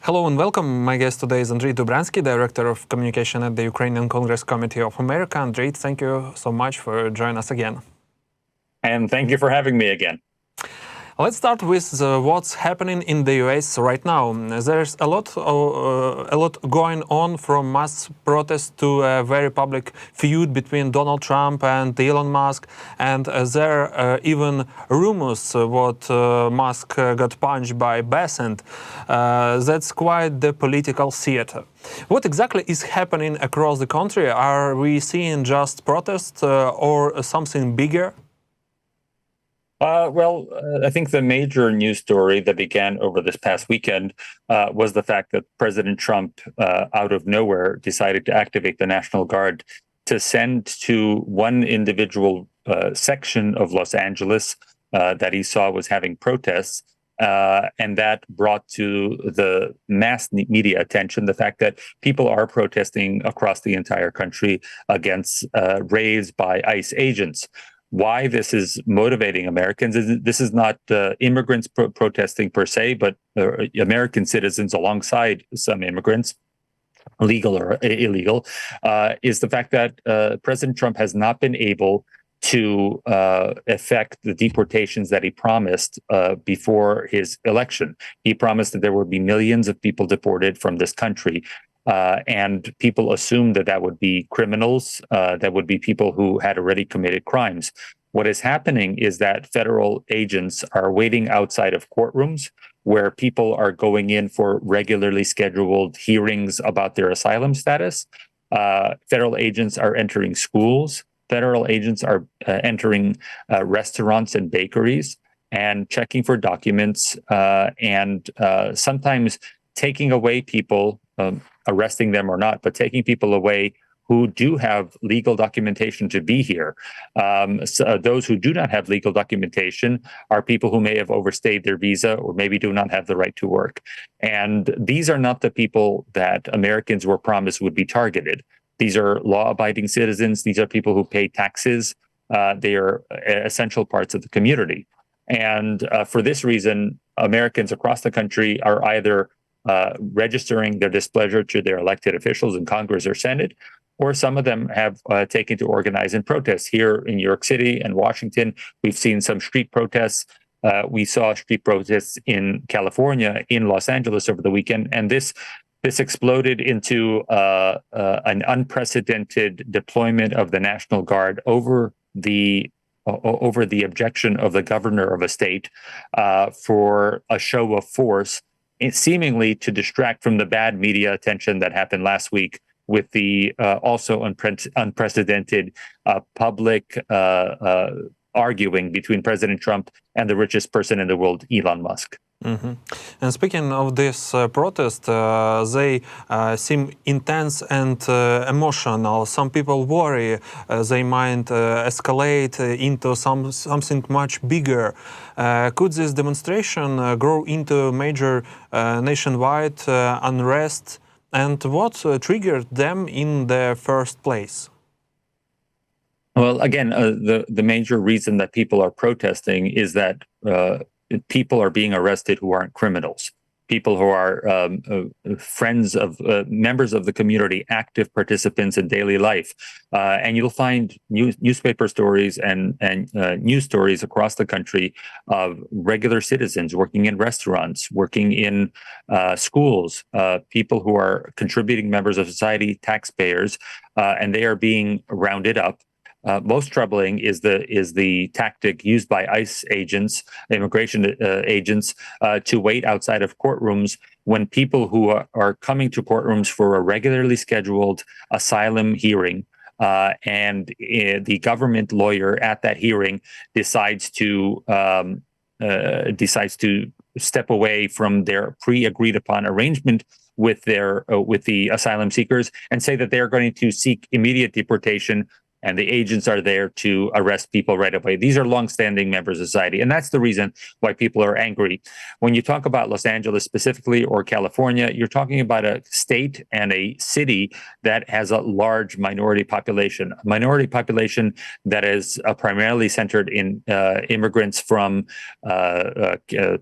Hello and welcome. My guest today is Andrij Dobriansky, Director of Communication at the Ukrainian Congress Committee of America. Andrij, thank you so much for joining us again. And thank you for having me again. Let's start with what's happening in the US right now. There's a lot going on, from mass protests to a very public feud between Donald Trump and Elon Musk, and there are even rumors what Musk got punched by Besant. That's quite the political theater. What exactly is happening across the country? Are we seeing just protests or something bigger? I think the major news story that began over this past weekend was the fact that President Trump, out of nowhere, decided to activate the National Guard to send to one individual section of Los Angeles that he saw was having protests. And that brought to the mass media attention the fact that people are protesting across the entire country against raids by ICE agents. Why this is motivating Americans is this is not immigrants protesting per se, but American citizens alongside some immigrants, legal or illegal, is the fact that President Trump has not been able to effect the deportations that he promised before his election. He promised that there would be millions of people deported from this country. And people assumed that would be criminals, that would be people who had already committed crimes. What is happening is that federal agents are waiting outside of courtrooms where people are going in for regularly scheduled hearings about their asylum status. Federal agents are entering schools. Federal agents are entering restaurants and bakeries and checking for documents and sometimes taking away people, arresting them or not, but taking people away who do have legal documentation to be here. So those who do not have legal documentation are people who may have overstayed their visa or maybe do not have the right to work. And these are not the people that Americans were promised would be targeted. These are law-abiding citizens. These are people who pay taxes. They are essential parts of the community. And for this reason, Americans across the country are either registering their displeasure to their elected officials in Congress or Senate, or some of them have taken to organize in protests. Here in New York City and Washington, we've seen some street protests. We saw street protests in California, in Los Angeles over the weekend, and this exploded into an unprecedented deployment of the National Guard over the objection of the governor of a state for a show of force, seemingly to distract from the bad media attention that happened last week with the also unprecedented public arguing between President Trump and the richest person in the world, Elon Musk. Mm-hmm. And speaking of this protest, they seem intense and emotional. Some people worry they might escalate into something much bigger. Could this demonstration grow into major nationwide unrest? And what triggered them in the first place? Well, again, the major reason that people are protesting is that people are being arrested who aren't criminals. People who are friends of members of the community, active participants in daily life. And you'll find newspaper stories and news stories across the country of regular citizens working in restaurants, working in schools, people who are contributing members of society, taxpayers, and they are being rounded up. Most troubling is the tactic used by ICE agents, immigration agents, to wait outside of courtrooms when people who are coming to courtrooms for a regularly scheduled asylum hearing, and the government lawyer at that hearing decides to step away from their pre-agreed upon arrangement with the asylum seekers and say that they are going to seek immediate deportation and the agents are there to arrest people right away. These are longstanding members of society, and that's the reason why people are angry. When you talk about Los Angeles specifically or California, you're talking about a state and a city that has a large minority population, that is primarily centered in immigrants from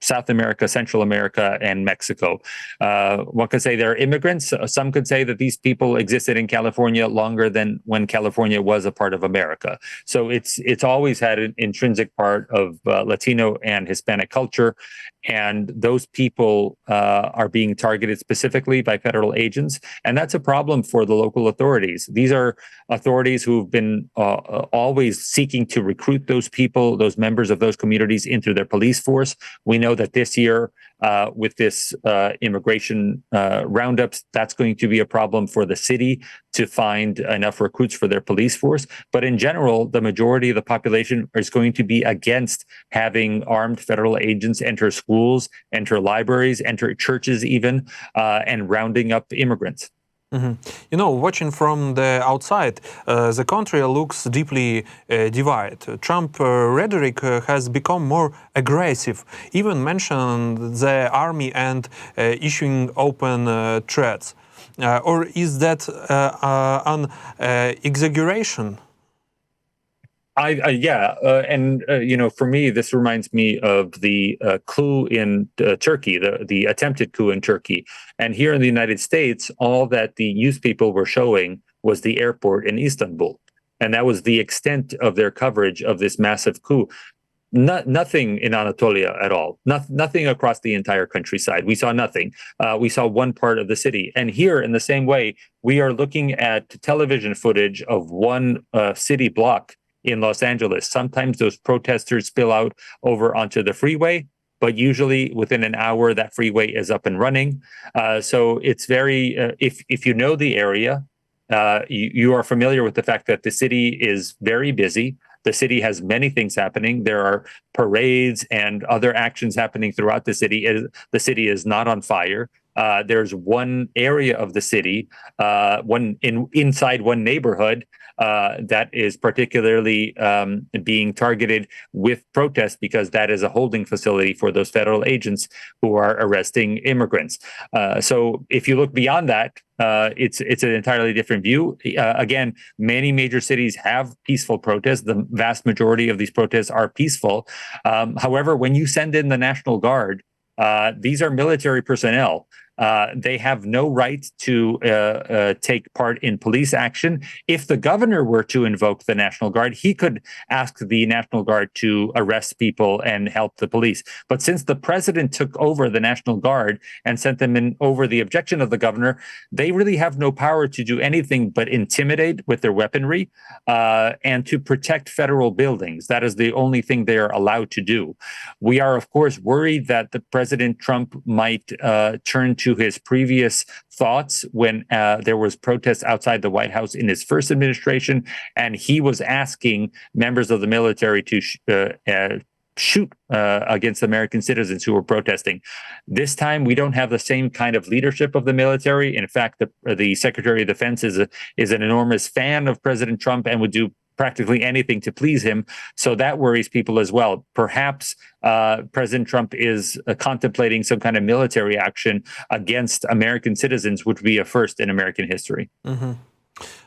South America, Central America, and Mexico. One could say they're immigrants. Some could say that these people existed in California longer than when California was a part of America. So it's always had an intrinsic part of Latino and Hispanic culture, and those people are being targeted specifically by federal agents, and that's a problem for the local authorities. These are authorities who've been always seeking to recruit those people, those members of those communities, into their police force. We know that this year, with this immigration roundups, that's going to be a problem for the city to find enough recruits for their police force. But in general, the majority of the population is going to be against having armed federal agents enter schools, enter libraries, enter churches even, and rounding up immigrants. You know, watching from the outside, the country looks deeply divided. Trump rhetoric has become more aggressive, even mentioned the army and issuing open threats. Or is that an exaggeration? For me, this reminds me of the coup in Turkey, the attempted coup in Turkey. And here in the United States, all that the news people were showing was the airport in Istanbul. And that was the extent of their coverage of this massive coup. Nothing in Anatolia at all. Nothing across the entire countryside. We saw nothing. We saw one part of the city. And here, in the same way, we are looking at television footage of one city block in Los Angeles. Sometimes those protesters spill out over onto the freeway, but usually within an hour, that freeway is up and running. So it's very, if you know the area, you are familiar with the fact that the city is very busy. The city has many things happening. There are parades and other actions happening throughout the city. The city is not on fire. There's one area of the city, inside one neighborhood, that is particularly being targeted with protest because that is a holding facility for those federal agents who are arresting immigrants. So if you look beyond that, it's an entirely different view. Again, many major cities have peaceful protests. The vast majority of these protests are peaceful. However, when you send in the National Guard, these are military personnel. They have no right to take part in police action. If the governor were to invoke the National Guard, he could ask the National Guard to arrest people and help the police. But since the president took over the National Guard and sent them in over the objection of the governor, they really have no power to do anything but intimidate with their weaponry and to protect federal buildings. That is the only thing they are allowed to do. We are, of course, worried that the President Trump might turn to his previous thoughts when there was protests outside the White House in his first administration, and he was asking members of the military to shoot against American citizens who were protesting. This time, we don't have the same kind of leadership of the military. In fact, the Secretary of Defense is an enormous fan of President Trump and would do practically anything to please him. So that worries people as well. Perhaps President Trump is contemplating some kind of military action against American citizens, which would be a first in American history.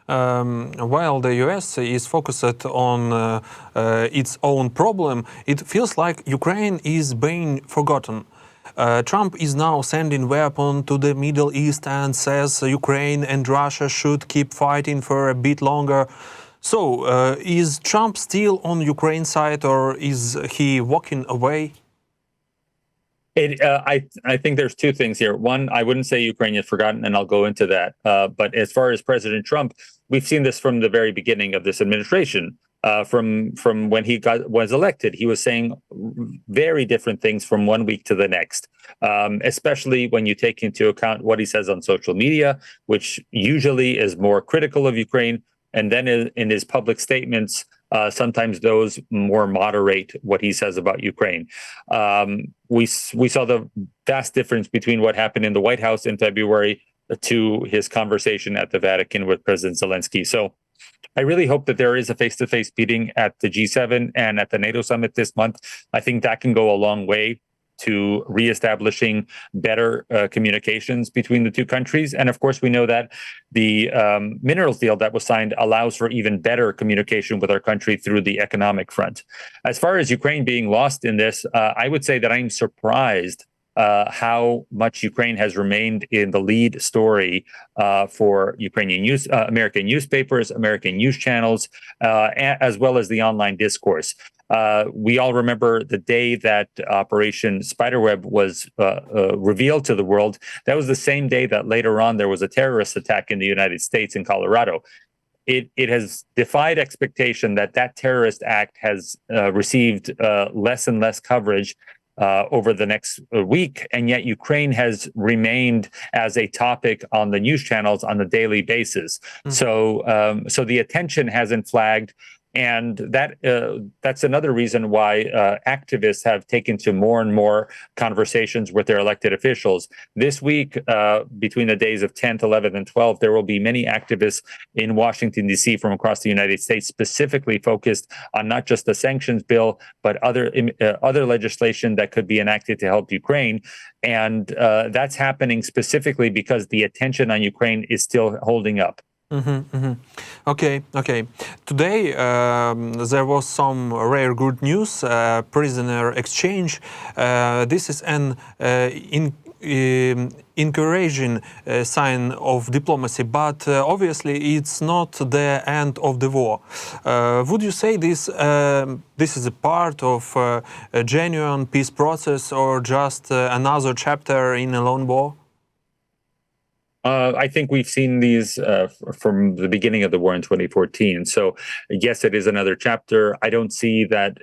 While the US is focused on its own problem, it feels like Ukraine is being forgotten. Trump is now sending weapons to the Middle East and says Ukraine and Russia should keep fighting for a bit longer. So, is Trump still on Ukraine's side, or is he walking away? I think there's two things here. One, I wouldn't say Ukraine is forgotten, and I'll go into that. But as far as President Trump, we've seen this from the very beginning of this administration. From when he was elected, he was saying very different things from one week to the next, especially when you take into account what he says on social media, which usually is more critical of Ukraine. And then in his public statements, sometimes those more moderate what he says about Ukraine. We saw the vast difference between what happened in the White House in February to his conversation at the Vatican with President Zelensky. So I really hope that there is a face-to-face meeting at the G7 and at the NATO summit this month. I think that can go a long way to reestablishing better communications between the two countries. And of course, we know that the minerals deal that was signed allows for even better communication with our country through the economic front. As far as Ukraine being lost in this, I would say that I'm surprised how much Ukraine has remained in the lead story for Ukrainian American newspapers, American news channels, as well as the online discourse. We all remember the day that Operation Spiderweb was revealed to the world. That was the same day that later on there was a terrorist attack in the United States in Colorado. It has defied expectation that that terrorist act has received less and less coverage over the next week, and yet Ukraine has remained as a topic on the news channels on a daily basis. Mm-hmm. So the attention hasn't flagged. And that's another reason why activists have taken to more and more conversations with their elected officials. This week, between the days of 10th, 11th, and 12th, there will be many activists in Washington, D.C. from across the United States, specifically focused on not just the sanctions bill, but other legislation that could be enacted to help Ukraine. And that's happening specifically because the attention on Ukraine is still holding up. Mm-hmm, mm-hmm. Okay. Today there was some rare good news, prisoner exchange. This is an encouraging sign of diplomacy, but obviously it's not the end of the war. Would you say this is a part of a genuine peace process or just another chapter in a long war? I think we've seen these from the beginning of the war in 2014. So, yes, it is another chapter. I don't see that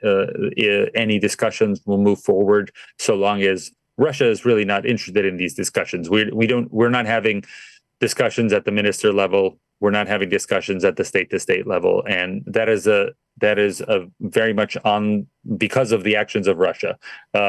any discussions will move forward so long as Russia is really not interested in these discussions. We're not having discussions at the minister level. We're not having discussions at the state-to-state level, and that is very much on because of the actions of Russia.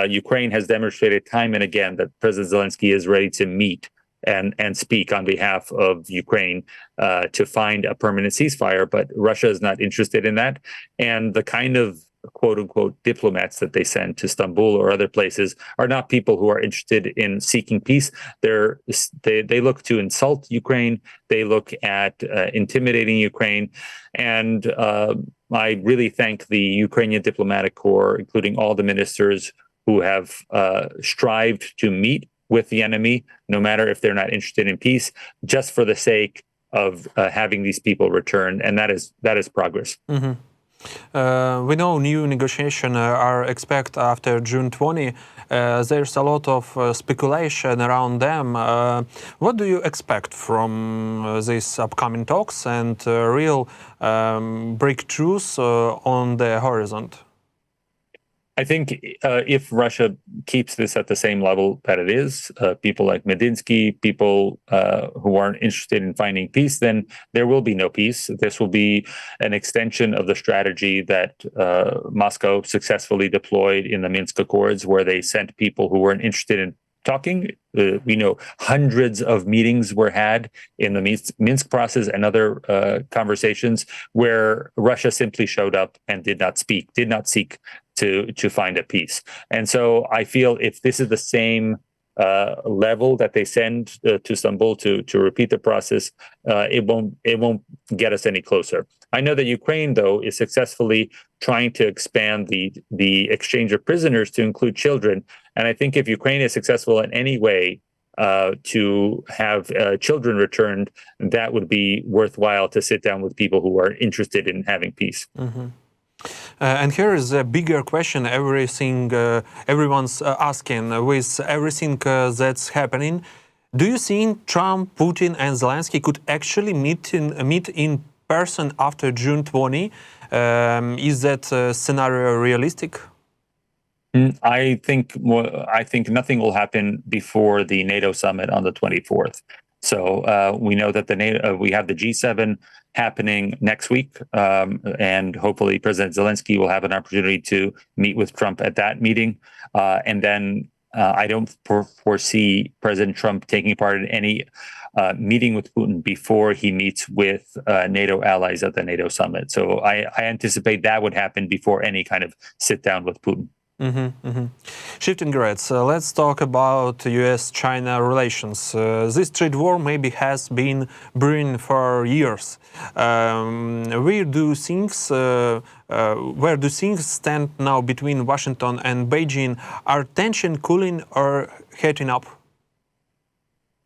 Ukraine has demonstrated time and again that President Zelensky is ready to meet and speak on behalf of Ukraine to find a permanent ceasefire, but Russia is not interested in that. And the kind of quote unquote diplomats that they send to Istanbul or other places are not people who are interested in seeking peace. They look to insult Ukraine. They look at intimidating Ukraine. And I really thank the Ukrainian diplomatic corps, including all the ministers who have strived to meet with the enemy, no matter if they're not interested in peace, just for the sake of having these people return, and that is progress. Mm-hmm. We know new negotiations are expected after June 20. There's a lot of speculation around them. What do you expect from these upcoming talks and real breakthroughs on the horizon? I think if Russia keeps this at the same level that it is, people like Medinsky, people who aren't interested in finding peace, then there will be no peace. This will be an extension of the strategy that Moscow successfully deployed in the Minsk Accords, where they sent people who weren't interested in talking. We know hundreds of meetings were had in the Minsk process and other conversations where Russia simply showed up and did not seek to find a peace. And so I feel if this is the same level that they send to Istanbul to repeat the process, it won't get us any closer. I know that Ukraine, though, is successfully trying to expand the exchange of prisoners to include children. And I think if Ukraine is successful in any way to have children returned, that would be worthwhile to sit down with people who are interested in having peace. Mm-hmm. And here is a bigger question everyone's asking with everything that's happening. Do you think Trump, Putin and Zelensky could actually meet in person after June 20? Is that scenario realistic? I think nothing will happen before the NATO summit on the 24th. So we know that we have the G7 happening next week, and hopefully President Zelensky will have an opportunity to meet with Trump at that meeting. And then I don't foresee President Trump taking part in any meeting with Putin before he meets with NATO allies at the NATO summit. So I anticipate that would happen before any kind of sit down with Putin. Shifting gears, let's talk about US-China relations. This trade war maybe has been brewing for years. Where do things stand now between Washington and Beijing? Are tension cooling or heating up?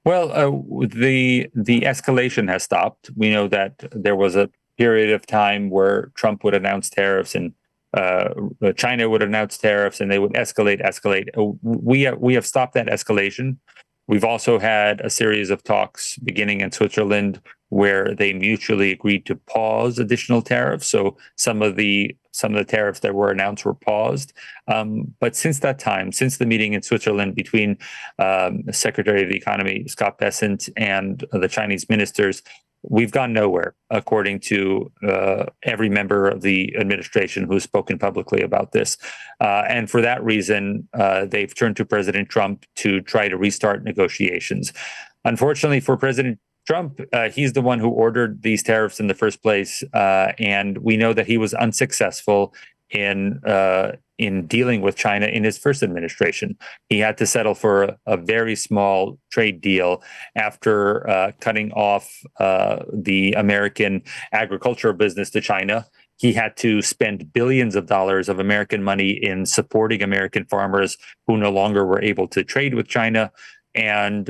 Well, the escalation has stopped. We know that there was a period of time where Trump would announce tariffs and China would announce tariffs, and they would escalate. We have stopped that escalation. We've also had a series of talks beginning in Switzerland where they mutually agreed to pause additional tariffs. So some of the tariffs that were announced were paused. But since that time, since the meeting in Switzerland between Secretary of the Economy Scott Bessent and the Chinese ministers, we've gone nowhere, according to every member of the administration who's spoken publicly about this. And for that reason, they've turned to President Trump to try to restart negotiations. Unfortunately for President Trump, he's the one who ordered these tariffs in the first place. And we know that he was unsuccessful in dealing with China in his first administration. He had to settle for a very small trade deal after cutting off the American agricultural business to China. He had to spend billions of dollars of American money in supporting American farmers who no longer were able to trade with China. And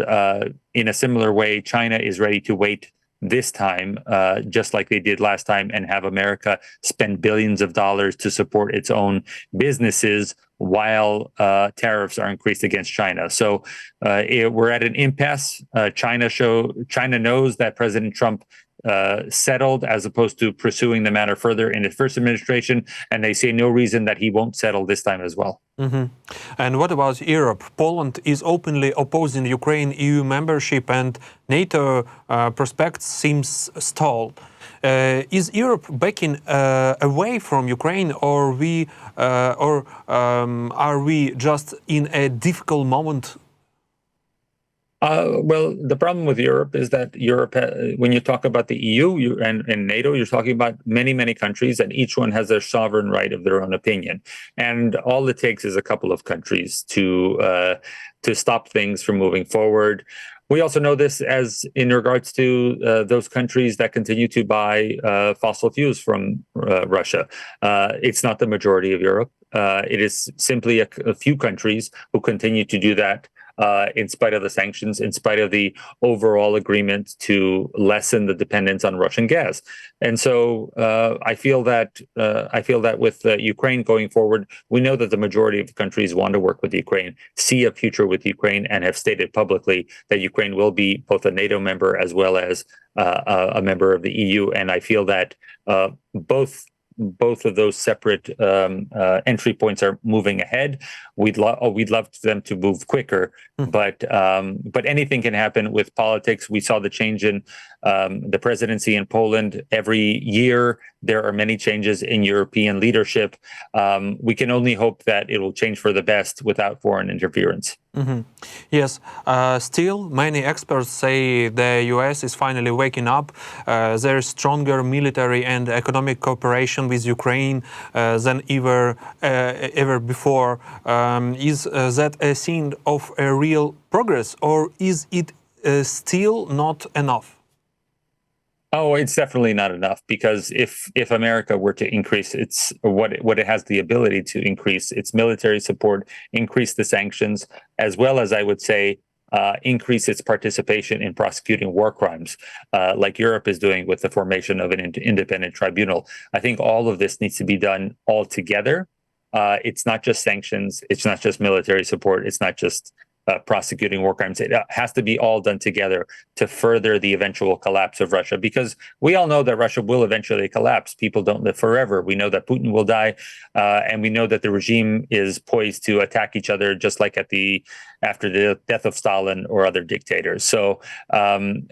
in a similar way, China is ready to wait this time, just like they did last time, and have America spend billions of dollars to support its own businesses while tariffs are increased against China. So we're at an impasse. China knows that President Trump settled as opposed to pursuing the matter further in his first administration, and they see no reason that he won't settle this time as well. And what about Europe? Poland is openly opposing Ukraine EU membership, and NATO prospects seems stalled. Is Europe backing away from Ukraine, or are we just in a difficult moment? Well, the problem with Europe is that Europe, when you talk about the EU and NATO, you're talking about many, many countries, and each one has their sovereign right of their own opinion. And all it takes is a couple of countries to stop things from moving forward. We also know this as in regards to those countries that continue to buy fossil fuels from Russia. It's not the majority of Europe. It is simply a few countries who continue to do that. In spite of the sanctions, in spite of the overall agreement to lessen the dependence on Russian gas. And so I feel that with Ukraine going forward, we know that the majority of countries want to work with Ukraine, see a future with Ukraine, and have stated publicly that Ukraine will be both a NATO member as well as a member of the EU. And I feel that both of those separate entry points are moving ahead. We'd love them to move quicker, but anything can happen with politics. We saw the change in the presidency in Poland. Every year there are many changes in European leadership. We can only hope that it will change for the best without foreign interference. Yes, still many experts say the US is finally waking up. There is stronger military and economic cooperation with Ukraine than ever before. Is that a sign of a real progress, or is it still not enough? Oh, it's definitely not enough, because if America were to increase what it has the ability to increase its military support, increase the sanctions, as well as, I would say, increase its participation in prosecuting war crimes, like Europe is doing with the formation of an independent tribunal. I think all of this needs to be done all together. It's not just sanctions. It's not just military support. It's not just prosecuting war crimes. It has to be all done together to further the eventual collapse of Russia, because we all know that Russia will eventually collapse. People don't live forever. We know that Putin will die, and we know that the regime is poised to attack each other, just like after the death of Stalin or other dictators. So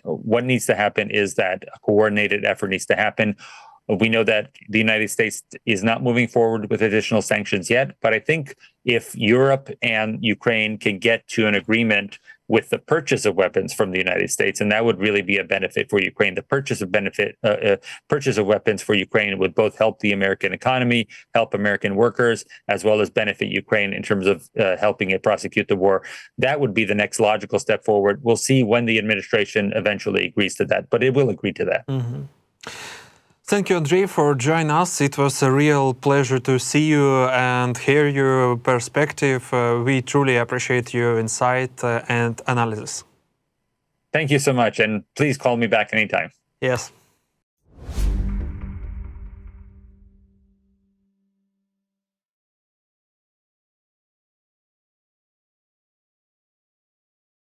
what needs to happen is that a coordinated effort needs to happen. We know that the United States is not moving forward with additional sanctions yet, but I think if Europe and Ukraine can get to an agreement with the purchase of weapons from the United States, and that would really be a benefit for Ukraine. The purchase of weapons for Ukraine would both help the American economy, help American workers, as well as benefit Ukraine in terms of helping it prosecute the war. That would be the next logical step forward. We'll see when the administration eventually agrees to that, but it will agree to that. Mm-hmm. Thank you, Andrij, for joining us. It was a real pleasure to see you and hear your perspective. We truly appreciate your insight and analysis. Thank you so much, and please call me back anytime. Yes.